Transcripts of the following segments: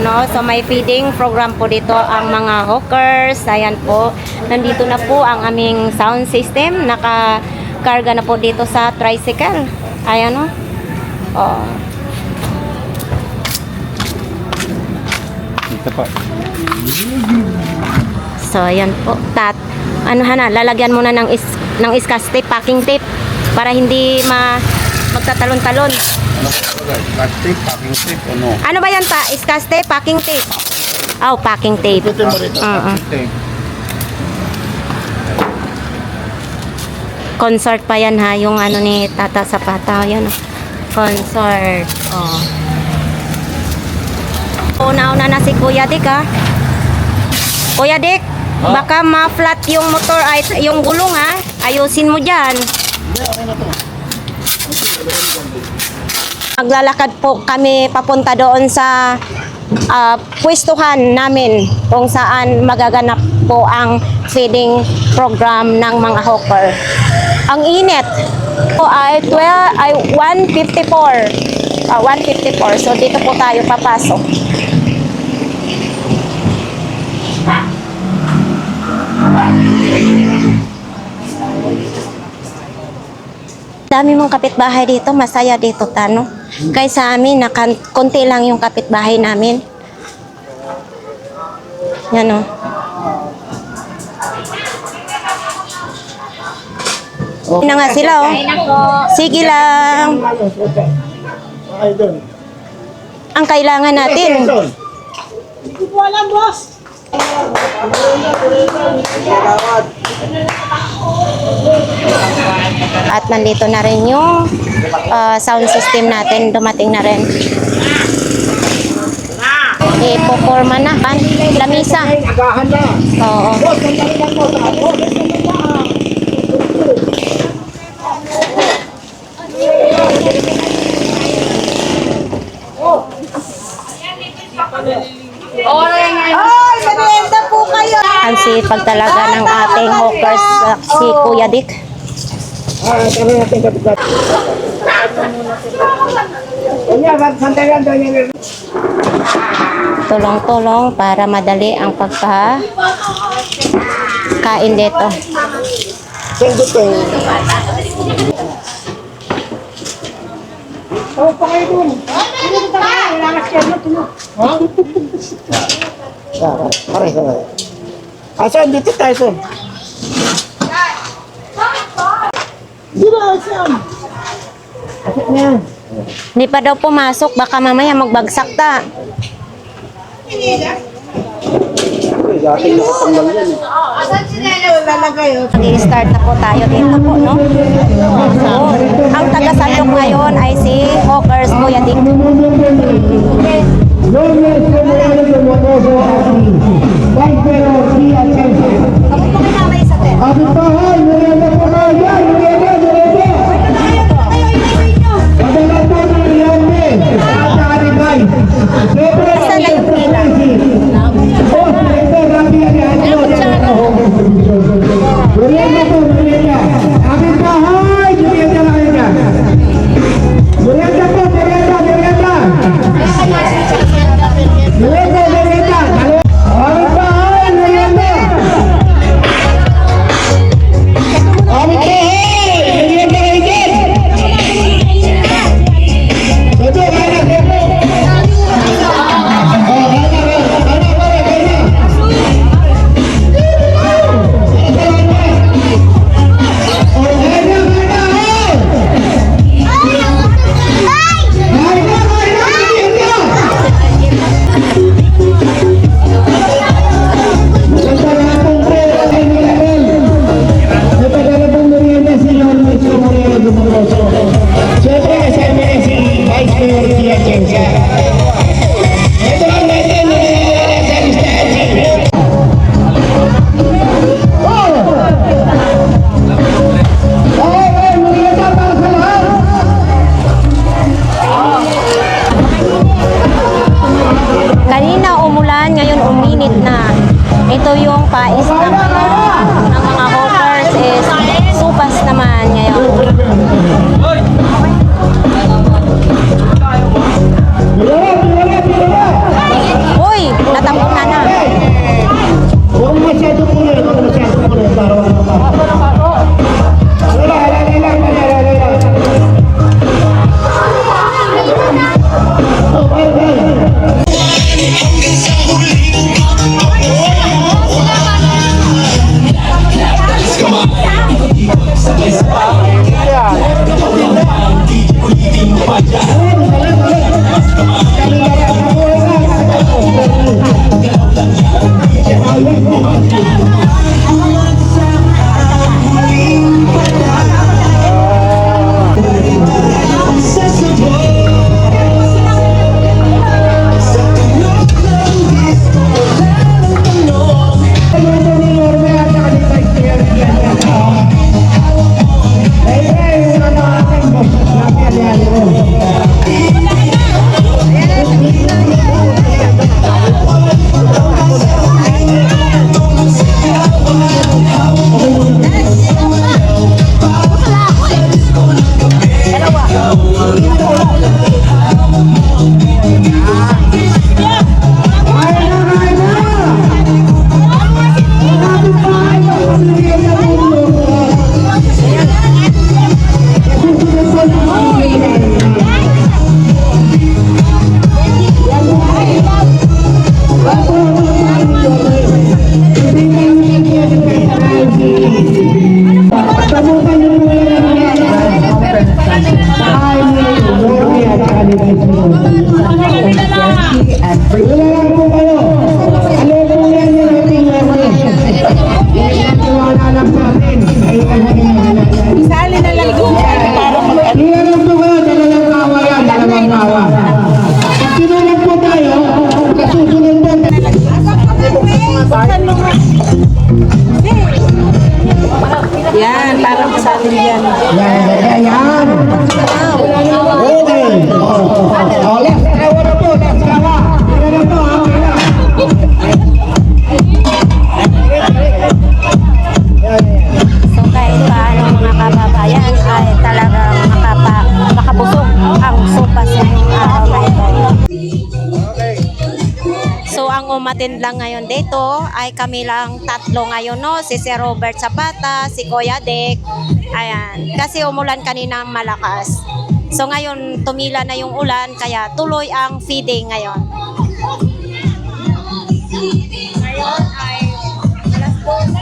no? So may feeding program po dito ang mga hawkers. Ayan po. Nandito na po ang aming sound system. Nakakarga na po dito sa tricycle. Ayan, no? Oh. Ito pa. So ayan po. Lalagyan muna ng iskas tape, packing tape para hindi magtatalon-talon. Plastic, packing tape, ano? Ano ba yan pa? Iskas tape, packing tape? Oh, packing tape. Ito mo rito, packing tape. Consort pa yan ha, yung ano ni Tata Zapata. Yan. Consort. Oh. Una-una na si Kuya Dick ha. Kuya Dick, baka ma-flat yung motor, yung gulong ha. Ayusin mo dyan. Maglalakad po kami papunta doon sa pwestuhan namin kung saan magaganap po ang feeding program ng mga hawker. Ang init po ay 154. 154. So dito po tayo papasok. Dami mong kapitbahay dito, masaya dito tano. Kaysa amin, konti lang yung kapitbahay namin. Yan o. Yun na nga sila o. Sige lang. Ang kailangan natin. Hindi ko alam, boss. At nandito na rin yung sound system natin, dumating na rin. Ipoporma na, lamisa. Oo. Ay, merienda po kayo. Ang sipag talaga ng ating hawkers, si Kuya Dick. Tulong-tulong para madali ang pagkakain dito. Asan dito tayo, son? Di ba, asan? Asan na yan? Hindi pa daw pumasok, baka mamaya magbagsak ta. Mag-i-start na po tayo dito po, no? So, ang taga-sandok ngayon ay si Hawkers Kuya Dick. Isa na yung pila. Sabukan nyo na lang wala lang po kayo. Ano po yan yung ating wala lang sa atin. Isali na lang doon para mag- Wala lang po kayo, dalalang kawa yan, dalalang kawa. Pag sinulang po tayo, kasusunod po. Yan, para masali yan. Yan. Okay. Oh, last kawa na po, last kawa. Wala na po, ha? Wala. So kahit paano mga kababayan ay talagang makabusog ang sopas ngayong araw na ito. So ang umatin lang ngayon dito ay kami lang tatlo ngayon, no? Si Sir Robert Zapata, si Kuya Dick. Ayan, kasi umulan kanina malakas. So ngayon tumila na yung ulan kaya tuloy ang feeding ngayon. Ngayon ay alas 12.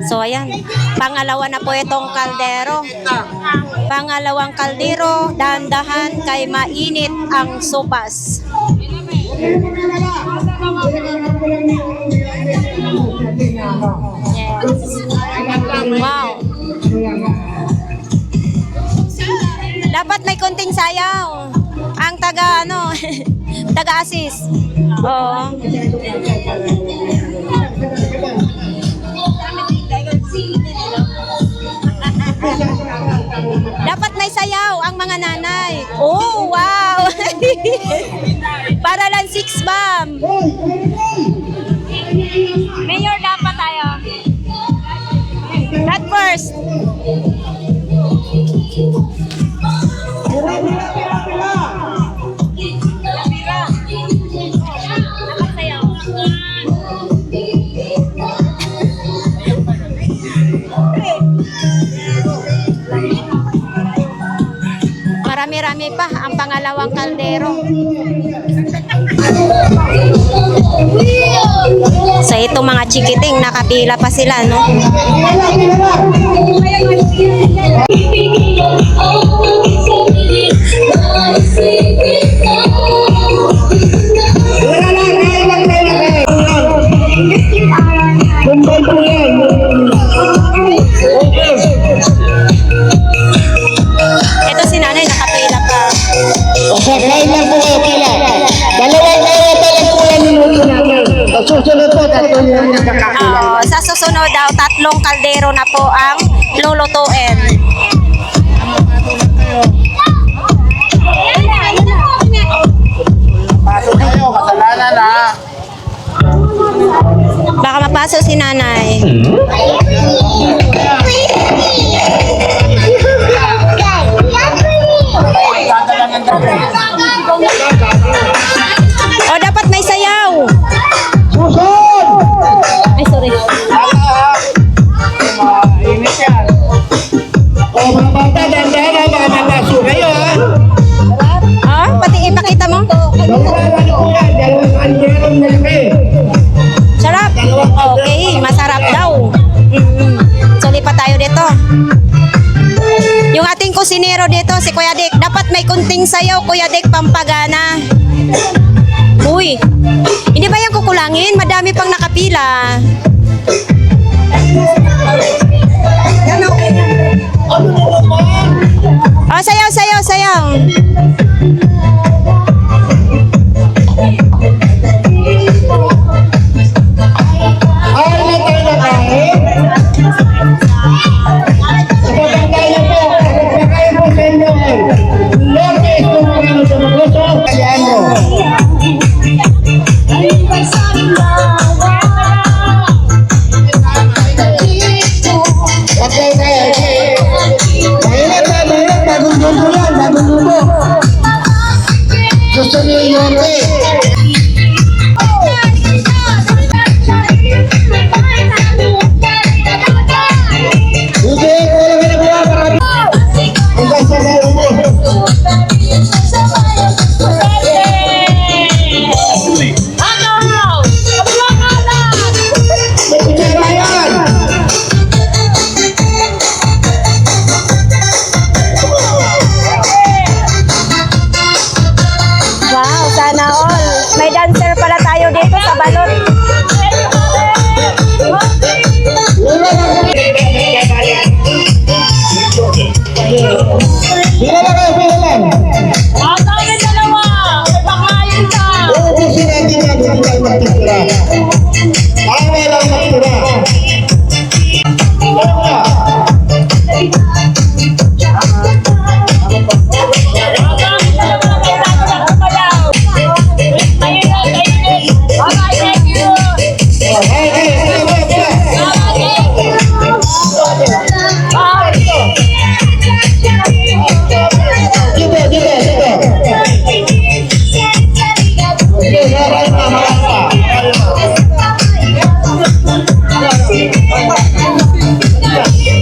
So ayan, pangalawa na po itong kaldero. Pangalawang kaldero, dahan-dahan kay mainit ang sopas. Yes. Wow. Dapat may konting sayaw. Ang taga-assist. Oo. Dapat may sayaw ang mga nanay. Oh, wow! Para lang 6 bomb. Mayor, dapat tayo. Not first. Marami-rami pa ang pangalawang kaldero. So ito mga chikiting, nakapila pa sila, no? Ito si nanay, nakapila pa. Okay, line lang po kayo pila. Dalawang kaya talag po yan minuto natin. Susunod po, tatlo yung nakakakila. Sa susunod daw, 3 kaldero na po ang lulutuin. Pasok kayo, kasalanan na. Baka mapasok si nanay. Dadalangan daw. O, dapat may sayaw. Susunod! Ay, sorry. Mainit yan. O mga bata, dandahan ha, baka mapasok kayo ha. Pati ipakita mo. Dalawang ano po yan, dalawang kaldero na laki. Sarap. Okay, masarap daw. So, lipat tayo dito. Yung ating kusinero dito, si Kuya Dick, dapat may kunting sayaw, Kuya Dick, pampagana. Uy, hindi ba yan kukulangin? Madami pang nakapila. Oh, sayaw, sayaw, sayaw. Ayaw na tayo na kain. Kapagandaan po, kapagpakain po sa inyo. Lord, ito mga ano sa mga gusto. Kalian mo. balot. Pila lang kayo, pila lang. Uubusin natin yan, hindi tayo magtitira. Tama lang magtira.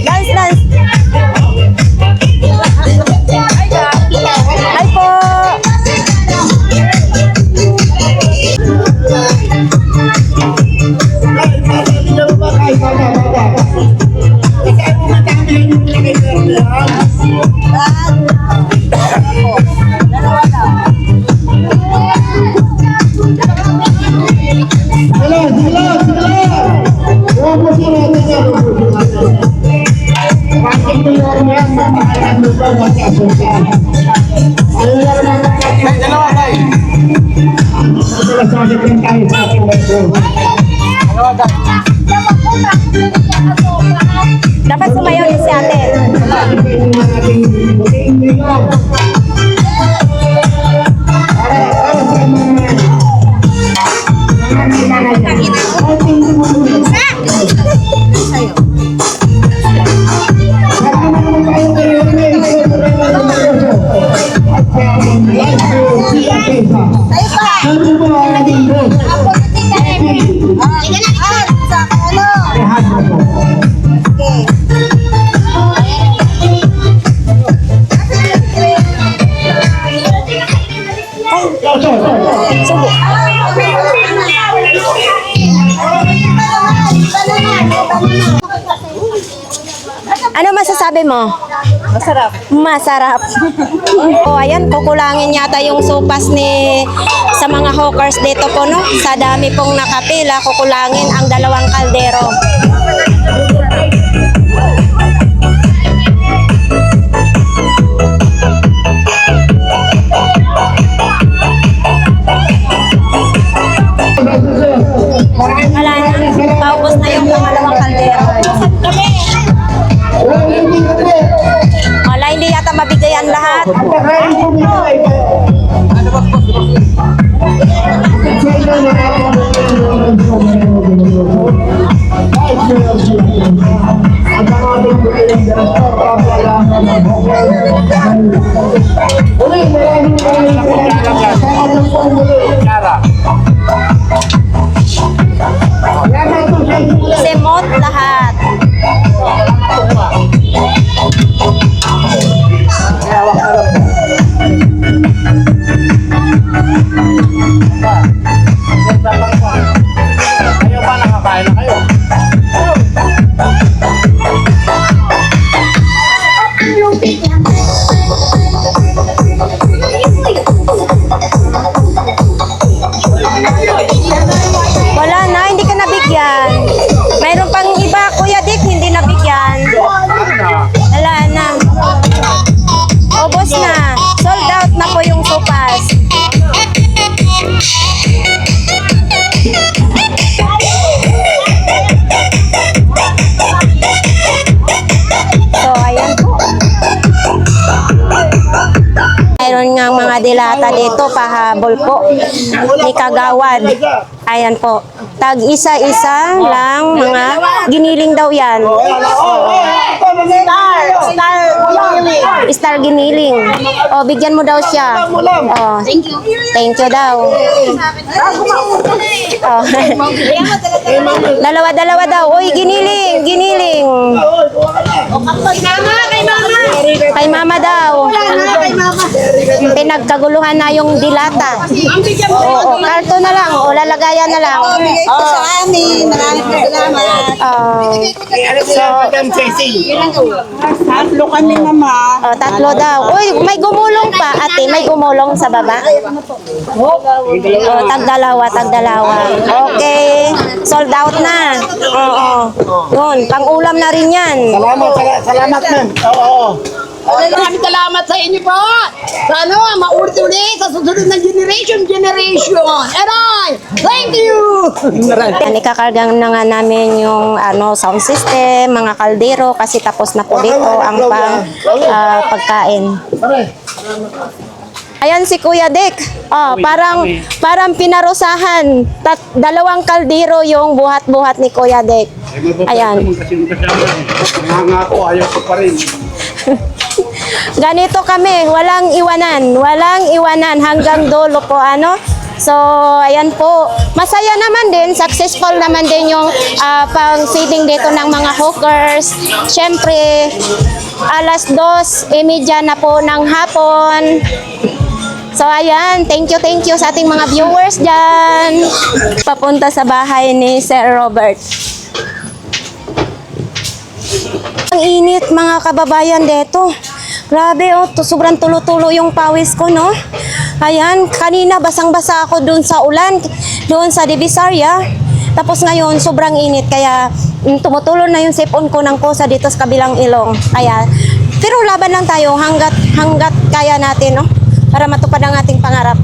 Dance, dance. Hi po. Ay, dalawa tayo. Dapat sumayaw din si ate. Ano masasabi mo? Masarap. Masarap. O ayan, kukulangin yata yung sopas ni sa mga hawkers dito po, no? Sa dami pong nakapila, kukulangin ang 2 kaldero. Wala na, paubos na yung 2 kaldero. Wala, hindi yata mabigayan lahat. Semot lahat. Kayo ba nakakain na kayo? Wala na, hindi ka nabigyan. Mayroon pang iba, Kuya Dick, hindi nabigyan. Wala na. Ubos na. Sold out na po yung sopas. So, ayan po. Mayroon nga mga dilata dito, pahabol po. Ni Kagawad. Ayan po. Tag isa-isa lang mga giniling daw yan. Star giniling. O, bigyan mo daw siya. O, thank you daw. O. Dalawa-dalawa daw. Uy, giniling, giniling. Kay mama daw. Pinagkaguluhan na yung dilata. Oo, karto na lang. O, Oo, lalagayan na lang. Bigay ko sa amin. Maraming salamat. So, Madam Ceci. Tatlo kami, mama. Tatlo daw. Uy, may gumulong pa, ate. May gumulong sa baba. Tagdalawa. Okay. Sold out na. Oo. Yun, pang-ulam na rin yan. Salamat ma'am. Oo. Maraming salamat sa inyo po. Sana maulit-ulit sa susunod na generation. Aray! Thank you! Yan, ikakargang na nga namin yung sound system, mga kaldero, kasi tapos na po dito ang pagkain. Ayan si Kuya Dick. Parang pinarusahan. 2 kaldero yung buhat-buhat ni Kuya Dick. Ayan. Nangangako, ayaw ko pa rin. Ganito kami, walang iwanan hanggang dulo po So, ayan po. Masaya naman din, successful naman din yung pang-feeding dito ng mga hawkers. Siyempre, 2:30 na po ng hapon. So, ayan, thank you sa ating mga viewers dyan. Papunta sa bahay ni Sir Robert. Ang init mga kababayan dito. Grabe sobrang tulo-tulo yung pawis ko, no? Ayan, kanina basang-basa ako doon sa ulan, doon sa Divisoria. Tapos ngayon, sobrang init, kaya tumutulo na yung sipon ko ng kusa dito sa kabilang ilong. Kaya, pero laban lang tayo hanggat kaya natin, no? Para matupad ang ating pangarap.